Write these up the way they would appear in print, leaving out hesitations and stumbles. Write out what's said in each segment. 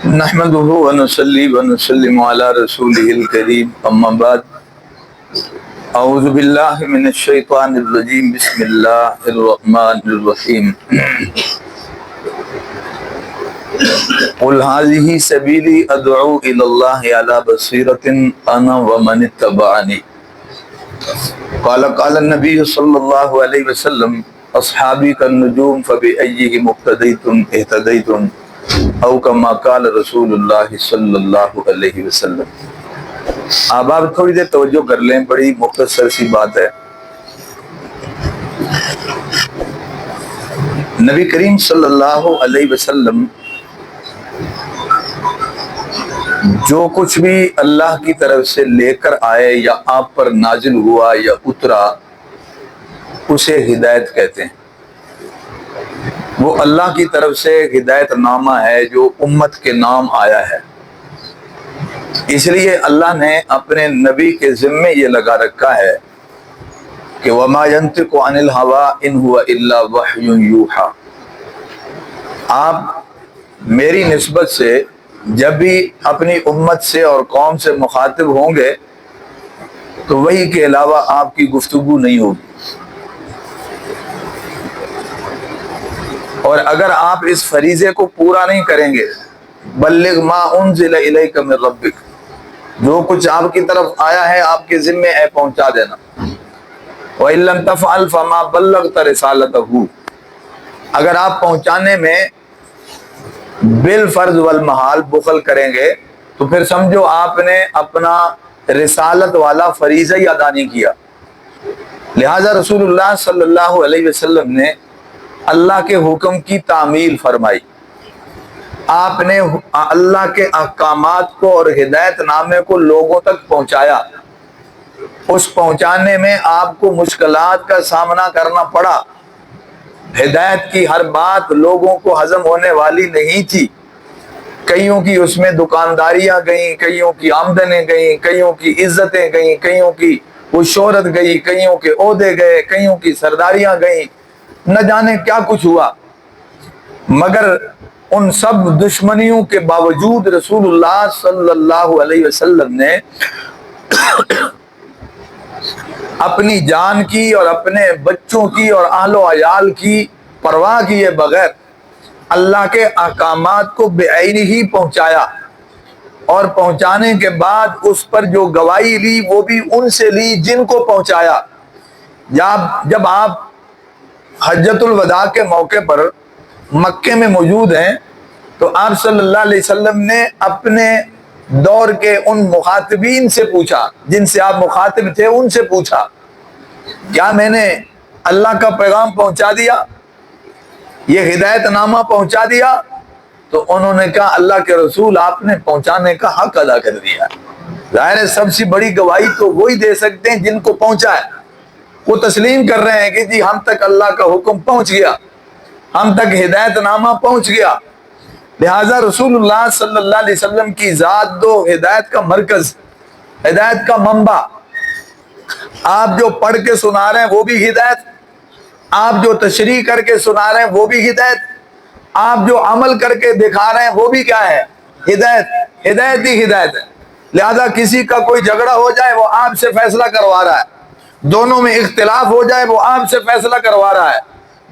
نحمده ونصلي ونسلم على رسوله الكريم اما بعد اعوذ بالله من الشيطان الرجيم بسم الله الرحمن الرحيم قل هذه سبيلي ادعو الى الله على بصيرة انا ومن اتبعني قال النبي صلى الله عليه وسلم اصحابي كالنجوم فبأيهم اقتديتم اهتديتم او کما قال رسول اللہ صلی اللہ علیہ وسلم۔ آپ تھوڑی دیر توجہ کر لیں، بڑی مختصر سی بات ہے۔ نبی کریم صلی اللہ علیہ وسلم جو کچھ بھی اللہ کی طرف سے لے کر آئے یا آپ پر نازل ہوا یا اترا، اسے ہدایت کہتے ہیں۔ وہ اللہ کی طرف سے ہدایت نامہ ہے جو امت کے نام آیا ہے۔ اس لیے اللہ نے اپنے نبی کے ذمے یہ لگا رکھا ہے کہ وَمَا يَنْطِقُ عَنِ الْهَوَىٰ إِنْ هُوَ إِلَّا وَحْيٌ يُوحَىٰ۔ آپ میری نسبت سے جب بھی اپنی امت سے اور قوم سے مخاطب ہوں گے تو وحی کے علاوہ آپ کی گفتگو نہیں ہوگی، اور اگر آپ اس فریضے کو پورا نہیں کریں گے، بلغ ما انزل الیک من ربک، جو کچھ آپ کی طرف آیا ہے آپ کے ذمے ہے پہنچا دینا۔ وَإِن لَّمْ تَفْعَلْ فَمَا بَلَّغْتَ رِسَالَتَهُ، اگر آپ پہنچانے میں بالفرض والمحال بخل کریں گے تو پھر سمجھو آپ نے اپنا رسالت والا فریضہ ہی ادا نہیں کیا۔ لہذا رسول اللہ صلی اللہ علیہ وسلم نے اللہ کے حکم کی تعمیل فرمائی، آپ نے اللہ کے احکامات کو اور ہدایت نامے کو لوگوں تک پہنچایا۔ اس پہنچانے میں آپ کو مشکلات کا سامنا کرنا پڑا، ہدایت کی ہر بات لوگوں کو ہضم ہونے والی نہیں تھی، کئیوں کی اس میں دکانداریاں گئیں، کئیوں کی آمدنیں گئیں، کئیوں کی عزتیں گئیں، کئیوں کی وہ شہرت گئی، کئیوں کے عہدے گئے، کئیوں کی سرداریاں گئیں، نہ جانے کیا کچھ ہوا، مگر ان سب دشمنیوں کے باوجود رسول اللہ صلی اللہ علیہ وسلم نے اپنی جان کی اور اپنے بچوں کی اور اہل و عیال کی پرواہ کیے بغیر اللہ کے احکامات کو بے عینی ہی پہنچایا، اور پہنچانے کے بعد اس پر جو گواہی لی وہ بھی ان سے لی جن کو پہنچایا۔ جب آپ حجۃ الوداع کے موقع پر مکے میں موجود ہیں تو آپ صلی اللہ علیہ وسلم نے اپنے دور کے ان مخاطبین سے پوچھا، جن سے آپ مخاطب تھے ان سے پوچھا، کیا میں نے اللہ کا پیغام پہنچا دیا، یہ ہدایت نامہ پہنچا دیا؟ تو انہوں نے کہا اللہ کے رسول آپ نے پہنچانے کا حق ادا کر دیا۔ ظاہر ہے سب سے بڑی گواہی تو وہی دے سکتے ہیں جن کو پہنچا ہے، وہ تسلیم کر رہے ہیں کہ جی ہم تک اللہ کا حکم پہنچ گیا، ہم تک ہدایت نامہ پہنچ گیا۔ لہذا رسول اللہ صلی اللہ علیہ وسلم کی ذات دو ہدایت کا مرکز، ہدایت کا منبع، آپ جو پڑھ کے سنا رہے ہیں وہ بھی ہدایت، آپ جو تشریح کر کے سنا رہے ہیں وہ بھی ہدایت، آپ جو عمل کر کے دکھا رہے ہیں وہ بھی کیا ہے؟ ہدایت، ہدایت ہی ہدایت ہے۔ لہذا کسی کا کوئی جھگڑا ہو جائے وہ آپ سے فیصلہ کروا رہا ہے، دونوں میں اختلاف ہو جائے وہ آپ سے فیصلہ کروا رہا ہے،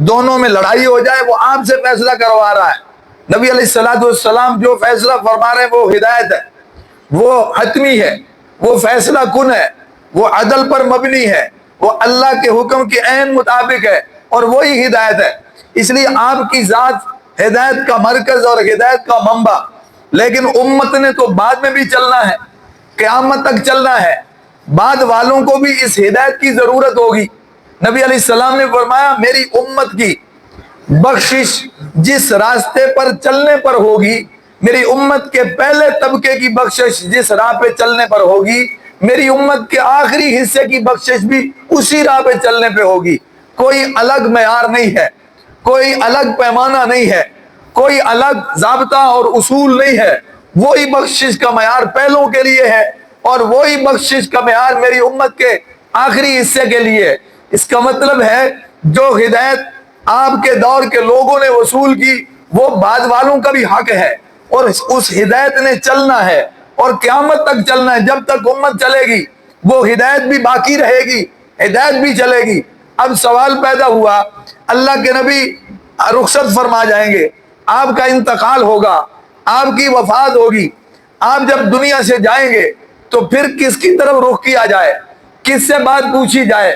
دونوں میں لڑائی ہو جائے وہ آپ سے فیصلہ کروا رہا ہے۔ نبی علیہ السلام جو فیصلہ فرما رہے ہیں وہ ہدایت ہے، وہ حتمی ہے، وہ فیصلہ کن ہے، وہ عدل پر مبنی ہے، وہ اللہ کے حکم کے عین مطابق ہے، اور وہی ہدایت ہے۔ اس لیے آپ کی ذات ہدایت کا مرکز اور ہدایت کا منبع، لیکن امت نے تو بعد میں بھی چلنا ہے، قیامت تک چلنا ہے، بعد والوں کو بھی اس ہدایت کی ضرورت ہوگی۔ نبی علیہ السلام نے فرمایا میری امت کی بخشش جس راستے پر چلنے پر ہوگی، میری امت کے پہلے طبقے کی بخشش جس راہ پہ چلنے پر ہوگی، میری امت کے آخری حصے کی بخشش بھی اسی راہ پہ چلنے پہ ہوگی۔ کوئی الگ معیار نہیں ہے، کوئی الگ پیمانہ نہیں ہے، کوئی الگ ضابطہ اور اصول نہیں ہے، وہی بخشش کا معیار پہلوں کے لیے ہے اور وہی بخشش کا معیار میری امت کے آخری حصے کے لیے۔ اس کا مطلب ہے جو ہدایت آپ کے دور کے لوگوں نے وصول کی وہ بعد والوں کا بھی حق ہے، اور اس ہدایت نے چلنا ہے اور قیامت تک چلنا ہے. جب تک امت چلے گی وہ ہدایت بھی باقی رہے گی, ہدایت بھی چلے گی. اب سوال پیدا ہوا, اللہ کے نبی رخصت فرما جائیں گے, آپ کا انتقال ہوگا, آپ کی وفات ہوگی, آپ جب دنیا سے جائیں گے تو پھر کس کی طرف رخ کیا جائے, کس سے بات پوچھی جائے,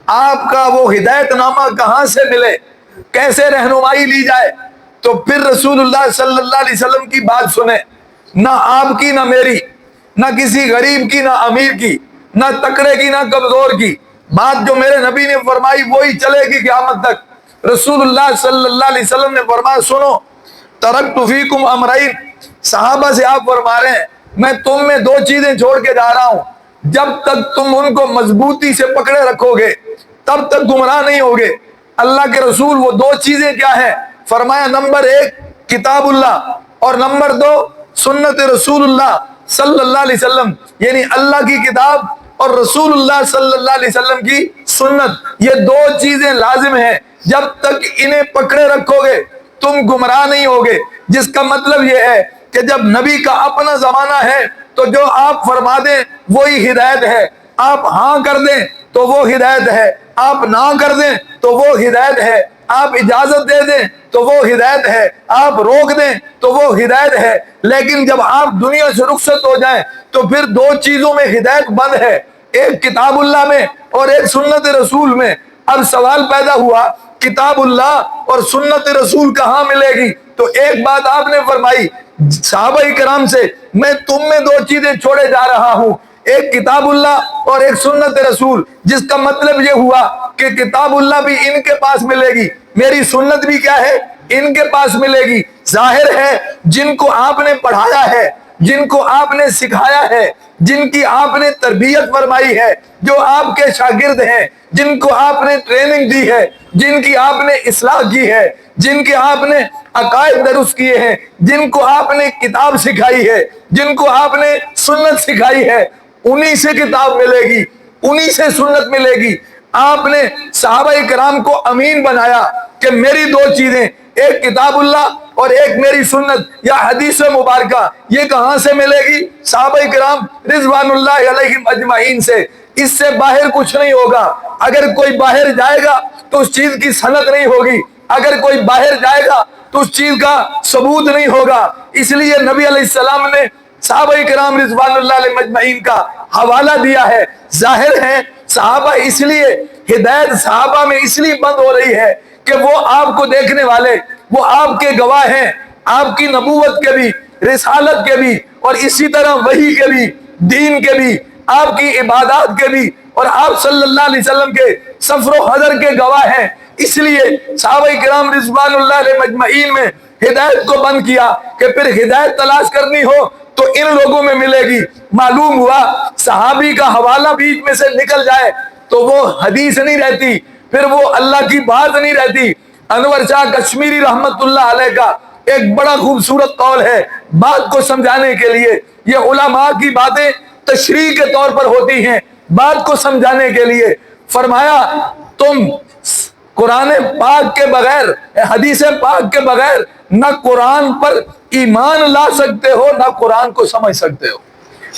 آپ کا وہ ہدایت نامہ کہاں سے ملے, کیسے رہنمائی لی جائے؟ تو پھر رسول اللہ صلی اللہ علیہ وسلم کی بات سنیں, نہ آپ کی نہ میری, نہ کسی غریب کی نہ امیر کی, نہ تکڑے کی نہ کمزور کی. بات جو میرے نبی نے فرمائی وہی چلے گی قیامت تک. رسول اللہ صلی اللہ علیہ وسلم نے فرمایا, سنو, ترکت فیکم امرین. صحابہ سے آپ فرما رہے ہیں میں تم میں دو چیزیں چھوڑ کے جا رہا ہوں, جب تک تم ان کو مضبوطی سے پکڑے رکھو گے تب تک گمراہ نہیں ہوگے. اللہ کے رسول وہ دو چیزیں کیا ہیں؟ فرمایا نمبر 1 کتاب اللہ, اور نمبر 2 سنت رسول اللہ صلی اللہ علیہ وسلم. یعنی اللہ کی کتاب اور رسول اللہ صلی اللہ علیہ وسلم کی سنت, یہ دو چیزیں لازم ہیں. جب تک انہیں پکڑے رکھو گے تم گمراہ نہیں ہوگے. جس کا مطلب یہ ہے کہ جب نبی کا اپنا زمانہ ہے تو جو آپ فرما دیں وہی ہدایت ہے, آپ ہاں کر دیں تو وہ ہدایت ہے, آپ نہ کر دیں تو وہ ہدایت ہے, آپ اجازت دے دیں تو وہ ہدایت ہے, آپ روک دیں تو وہ ہدایت ہے. لیکن جب آپ دنیا سے رخصت ہو جائیں تو پھر دو چیزوں میں ہدایت بند ہے, ایک کتاب اللہ میں اور ایک سنت رسول میں. اب سوال پیدا ہوا کتاب اللہ اور سنت رسول کہاں ملے گی؟ تو ایک بات آپ نے فرمائی صحابہ کرام سے, میں تم میں دو چیزیں چھوڑے جا رہا ہوں, ایک کتاب اللہ اور ایک سنت رسول. جس کا مطلب یہ ہوا کہ کتاب اللہ بھی ان کے پاس ملے گی, میری سنت بھی کیا ہے ان کے پاس ملے گی. ظاہر ہے جن کو آپ نے پڑھایا ہے, جن کو آپ نے سکھایا ہے, جن کی آپ نے تربیت فرمائی ہے, جو آپ کے شاگرد ہیں, جن کو آپ نے ٹریننگ دی ہے, جن کی آپ نے اصلاح کی ہے, جن کے آپ نے عقائد درست کیے ہیں, جن کو آپ نے کتاب سکھائی ہے, جن کو آپ نے سنت سکھائی ہے, انہی سے کتاب ملے گی, انہی سے سنت ملے گی. آپ نے صحابہ کرام کو امین بنایا کہ میری دو چیزیں, ایک کتاب اللہ اور ایک میری سنت یا حدیث مبارکہ, یہ کہاں سے ملے گی؟ صحابہ کرام رضوان اللہ علیہم اجمعین سے. اس سے باہر کچھ نہیں ہوگا. اگر کوئی باہر جائے گا تو اس چیز کی سند نہیں ہوگی, اگر کوئی باہر جائے گا تو اس چیز کا ثبوت نہیں ہوگا. اس لیے نبی علیہ السلام نے صحابہ کرام رضوان اللہ علیہم اجمعین کا حوالہ دیا ہے. ظاہر ہے صحابہ اس لیے ہدایت صحابہ میں اس لیے بند ہو رہی ہے کہ وہ آپ کو دیکھنے والے, وہ آپ کے گواہ ہیں, آپ کی نبوت کے بھی, رسالت کے بھی, اور اسی طرح وحی کے بھی, دین کے بھی, آپ کی عبادات کے بھی, اور آپ صلی اللہ علیہ وسلم کے سفر و حضر کے گواہ ہیں. اس لیے صحابہ کرام رضوان اللہ علیہ مجمعین میں ہدایت کو بند کیا کہ پھر ہدایت تلاش کرنی ہو تو ان لوگوں میں ملے گی. معلوم ہوا صحابی کا حوالہ بیچ میں سے نکل جائے تو وہ حدیث نہیں رہتی, پھر وہ اللہ کی بات نہیں رہتی. انور شاہ کشمیری رحمت اللہ علیہ کا ایک بڑا خوبصورت قول ہے بات کو سمجھانے کے لیے. یہ علماء کی باتیں تشریح کے طور پر ہوتی ہیں, بات کو سمجھانے کے لیے. فرمایا تم قرآن پاک کے بغیر, حدیث پاک کے بغیر نہ قرآن پر ایمان لا سکتے ہو نہ قرآن کو سمجھ سکتے ہو.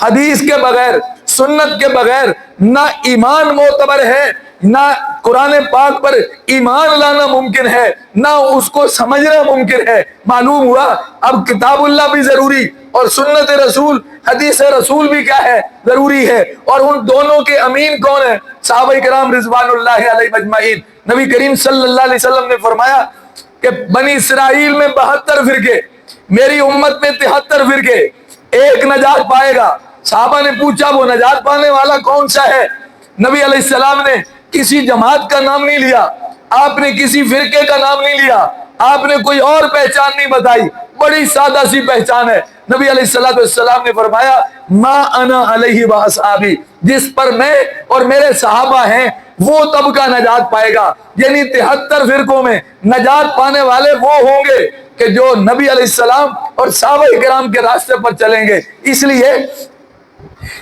حدیث کے بغیر, سنت کے بغیر نہ ایمان معتبر ہے, نہ قرآن پاک پر ایمان لانا ممکن ہے, نہ اس کو سمجھنا ممکن ہے. معلوم ہوا اب کتاب اللہ بھی ضروری اور سنت رسول, حدیث رسول بھی کیا ہے, ضروری ہے. اور ان دونوں کے امین کون ہیں؟ صحابہ کرام رضوان اللہ علیہ مجمعین. نبی کریم صلی اللہ علیہ وسلم نے فرمایا کہ بنی اسرائیل میں 72 فرقے, میری امت میں 73 فرقے, ایک نجات پائے گا. صحابہ نے پوچھا وہ نجات پانے والا کون سا ہے؟ نبی علیہ السلام نے کسی جماعت کا نام نہیں لیا, آپ نے کسی فرقے کا نام نہیں لیا, آپ نے کوئی اور پہچان نہیں بتائی, بڑی سادہ سی پہچان ہے. نبی علیہ السلام نے فرمایا ما انا علیہ و اصحابی, جس پر میں اور میرے صحابہ ہیں وہ طبقہ نجات پائے گا. یعنی 73 فرقوں میں نجات پانے والے وہ ہوں گے کہ جو نبی علیہ السلام اور صحابہ کرام کے راستے پر چلیں گے. اس لیے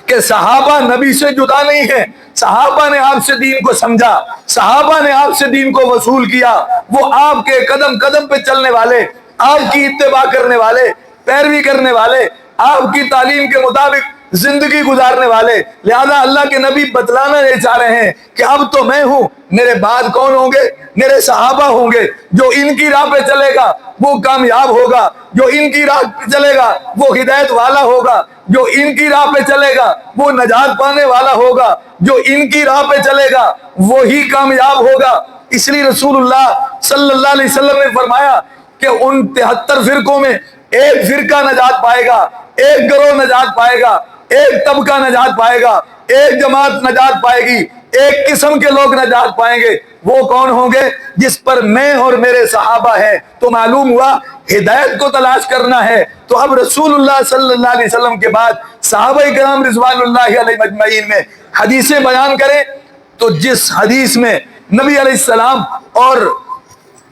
کہ صحابہ نبی سے جدا نہیں ہے, صحابہ نے آپ سے دین کو سمجھا, صحابہ نے آپ سے دین کو وصول کیا, وہ آپ کے قدم قدم پہ چلنے والے, آپ کی اتباع کرنے والے, پیروی کرنے والے، آپ کی تعلیم کے مطابق زندگی گزارنے والے۔ لہذا اللہ کے نبی بتلانا یہ چاہ رہے ہیں کہ اب تو میں ہوں، میرے بعد کون ہوں گے؟ میرے صحابہ ہوں گے۔ جو ان کی راہ پہ چلے گا وہ کامیاب ہوگا، جو ان کی راہ پہ چلے گا وہ ہدایت والا ہوگا، جو ان کی راہ پہ چلے گا وہ نجات پانے والا ہوگا، جو ان کی راہ پہ چلے گا وہی کامیاب ہوگا۔ اس لیے رسول اللہ صلی اللہ علیہ وسلم نے فرمایا کہ ان 73 فرقوں میں ایک فرقہ نجات پائے گا، ایک گروہ نجات پائے گا، ایک طبقہ نجات پائے گا، ایک جماعت نجات پائے گی، ایک قسم کے لوگ نجات پائیں گے۔ وہ کون ہوں گے؟ جس پر میں اور میرے صحابہ ہیں۔ تو معلوم ہوا ہدایت کو تلاش کرنا ہے تو اب رسول اللہ صلی اللہ علیہ وسلم کے بعد صحابہ کرام رضوان اللہ علیہ مجمعین میں حدیثیں بیان کریں تو جس حدیث میں نبی علیہ السلام اور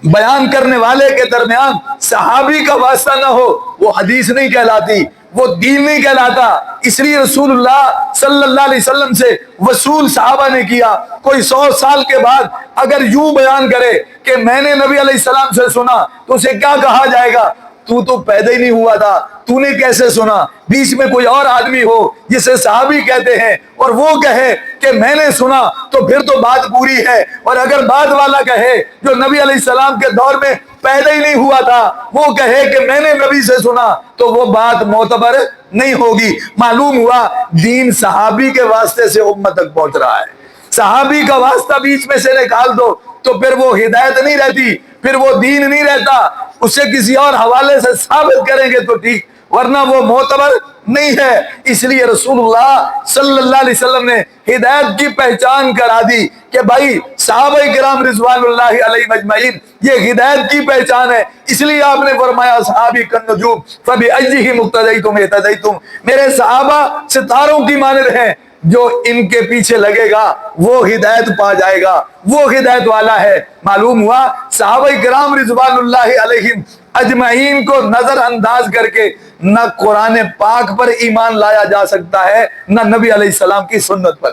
بیان کرنے والے کے درمیان صحابی کا واسطہ نہ ہو وہ حدیث نہیں کہلاتی، وہ دین نہیں کہلاتا۔ اس لیے رسول اللہ صلی اللہ علیہ وسلم سے وصول صحابہ نے کیا۔ کوئی 100 سال کے بعد اگر یوں بیان کرے کہ میں نے نبی علیہ السلام سے سنا تو اسے کیا کہا جائے گا؟ تو پیدا ہی نہیں ہوا تھا، تو نے کیسے سنا؟ بیچ میں کوئی اور آدمی ہو جسے صحابی کہتے ہیں اور وہ کہے کہ میں نے سنا تو پھر تو بات پوری ہے، اور اگر بعد والا کہے جو نبی علیہ السلام کے دور میں پیدا ہی نہیں ہوا تھا وہ کہے کہ میں نے نبی سے سنا تو وہ بات معتبر نہیں ہوگی۔ معلوم ہوا دین صحابی کے واسطے سے امت تک پہنچ رہا ہے۔ صحابی کا واسطہ بیچ میں سے نکال دو تو پھر وہ ہدایت نہیں رہتی، پھر وہ دین نہیں رہتا۔ اسے کسی اور حوالے سے ثابت کریں گے تو ٹھیک، ورنہ وہ معتبر نہیں ہے۔ اس لیے رسول اللہ صلی اللہ علیہ وسلم نے ہدایت کی پہچان کرا دی کہ بھائی صحابہ کرام رضوان اللہ علیہ مجمعین یہ ہدایت کی پہچان ہے۔ اس لیے آپ نے فرمایا صحابی کالنجوم فبأیہ مقتدیتم اہتدیتم، میرے صحابہ ستاروں کی مانند ہیں، جو ان کے پیچھے لگے گا وہ ہدایت پا جائے گا، وہ ہدایت والا ہے۔ معلوم ہوا صحابہ کرام رضوان اللہ علیہم اجمعین کو نظر انداز کر کے نہ قرآن پاک پر ایمان لایا جا سکتا ہے، نہ نبی علیہ السلام کی سنت پر،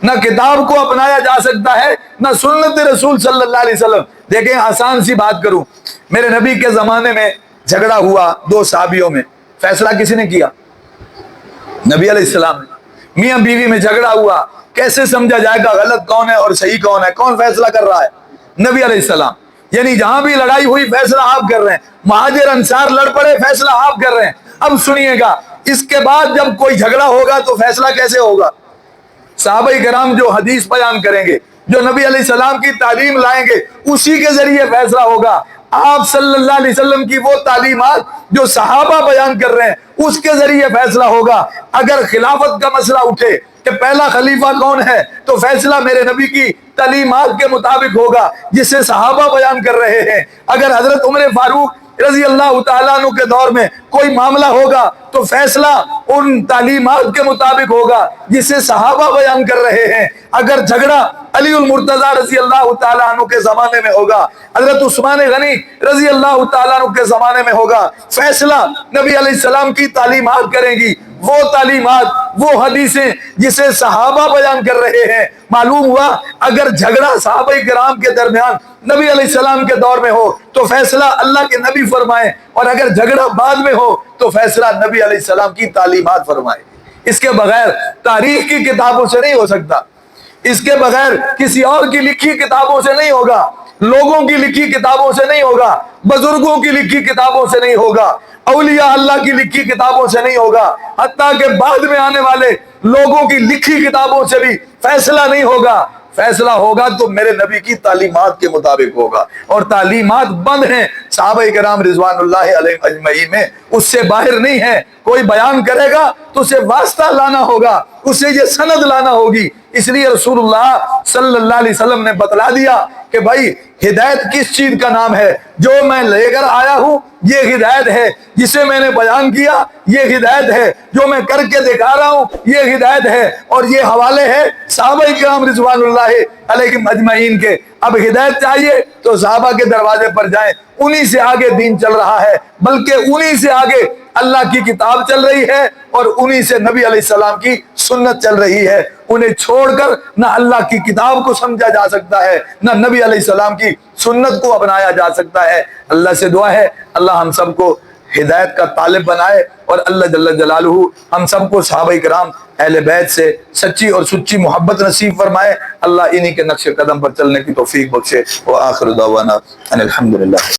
نہ کتاب کو اپنایا جا سکتا ہے، نہ سنت رسول صلی اللہ علیہ وسلم۔ دیکھیں آسان سی بات کروں، میرے نبی کے زمانے میں جھگڑا ہوا دو صحابیوں میں، فیصلہ کسی نے کیا؟ نبی علیہ السلام نے۔ میاں بیوی میں جھگڑا ہوا، کیسے سمجھا جائے گا غلط کون ہے اور صحیح کون ہے؟ کون فیصلہ کر رہا ہے؟ نبی علیہ السلام۔ یعنی جہاں بھی لڑائی ہوئی فیصلہ آپ کر رہے ہیں، مہاجر انصار لڑ پڑے فیصلہ آپ کر رہے ہیں۔ اب سنیے گا اس کے بعد جب کوئی جھگڑا ہوگا تو فیصلہ کیسے ہوگا؟ صحابہ کرام جو حدیث بیان کریں گے، جو نبی علیہ السلام کی تعلیم لائیں گے، اسی کے ذریعے فیصلہ ہوگا۔ آپ صلی اللہ علیہ وسلم کی وہ تعلیمات جو صحابہ بیان کر رہے ہیں اس کے ذریعے فیصلہ ہوگا۔ اگر خلافت کا مسئلہ اٹھے کہ پہلا خلیفہ کون ہے تو فیصلہ میرے نبی کی تعلیمات کے مطابق ہوگا جسے صحابہ بیان کر رہے ہیں۔ اگر حضرت عمر فاروق رضی اللہ تعالیٰ عنہ کے دور میں کوئی معاملہ ہوگا تو فیصلہ ان تعلیمات کے مطابق ہوگا جسے صحابہ بیان کر رہے ہیں۔ اگر جھگڑا علی المرتضیٰ رضی اللہ تعالیٰ عنہ کے زمانے میں ہوگا، حضرت عثمان غنی رضی اللہ تعالیٰ عنہ کے زمانے میں ہوگا، فیصلہ نبی علیہ السلام کی تعلیمات کریں گی، وہ تعلیمات، وہ حدیثیں جسے صحابہ بیان کر رہے ہیں۔ معلوم ہوا اگر جھگڑا صحابہ کرام کے درمیان نبی علیہ السلام کے دور میں ہو تو فیصلہ اللہ کے نبی فرمائیں، اور اگر جھگڑا بعد میں ہو تو فیصلہ نبی علیہ السلام کی تعلیمات فرمائیں۔ اس کے بغیر تاریخ کی کتابوں سے نہیں ہو سکتا، اس کے بغیر کسی اور کی لکھی کتابوں سے نہیں ہوگا، لوگوں کی لکھی کتابوں سے نہیں ہوگا، بزرگوں کی لکھی کتابوں سے نہیں ہوگا، اولیاء اللہ کی لکھی کتابوں سے نہیں ہوگا، حتیٰ کہ بعد میں آنے والے لوگوں کی لکھی کتابوں سے بھی فیصلہ نہیں ہوگا۔ فیصلہ ہوگا تو میرے نبی کی تعلیمات کے مطابق ہوگا، اور تعلیمات بند ہیں صحابہ کرام رضوان اللہ علیہ اجمعین میں، اس سے باہر نہیں ہے۔ کوئی بیان کرے گا تو اسے واسطہ لانا ہوگا، اسے یہ سند لانا ہوگی۔ اس لیے رسول اللہ صلی اللہ علیہ وسلم نے بتلا دیا کہ بھائی ہدایت کس چیز کا نام ہے؟ جو میں لے کر آیا ہوں یہ ہدایت ہے، جسے میں نے بیان کیا یہ ہدایت ہے، جو میں کر کے دکھا رہا ہوں یہ ہدایت ہے، اور یہ حوالے ہیں صحابہ کرام رضوان اللہ علیہم اجمعین کے۔ اب ہدایت چاہیے تو صحابہ کے دروازے پر جائیں، انہی سے آگے دین چل رہا ہے، بلکہ انہی سے آگے اللہ کی کتاب چل رہی ہے، اور انہی سے نبی علیہ السلام کی سنت چل رہی ہے۔ انہیں چھوڑ کر نہ اللہ کی کتاب کو سمجھا جا سکتا ہے، نہ نبی علیہ السلام کی سنت کو اپنایا جا سکتا ہے۔ اللہ سے دعا ہے اللہ ہم سب کو ہدایت کا طالب بنائے، اور اللہ جل جلالہ ہم سب کو صحابہ کرام اہل بیت سے سچی اور سچی محبت نصیب فرمائے۔ اللہ انہی کے نقش قدم پر چلنے کی توفیق بخشے۔ وآخر دعوانا ان الحمدللہ۔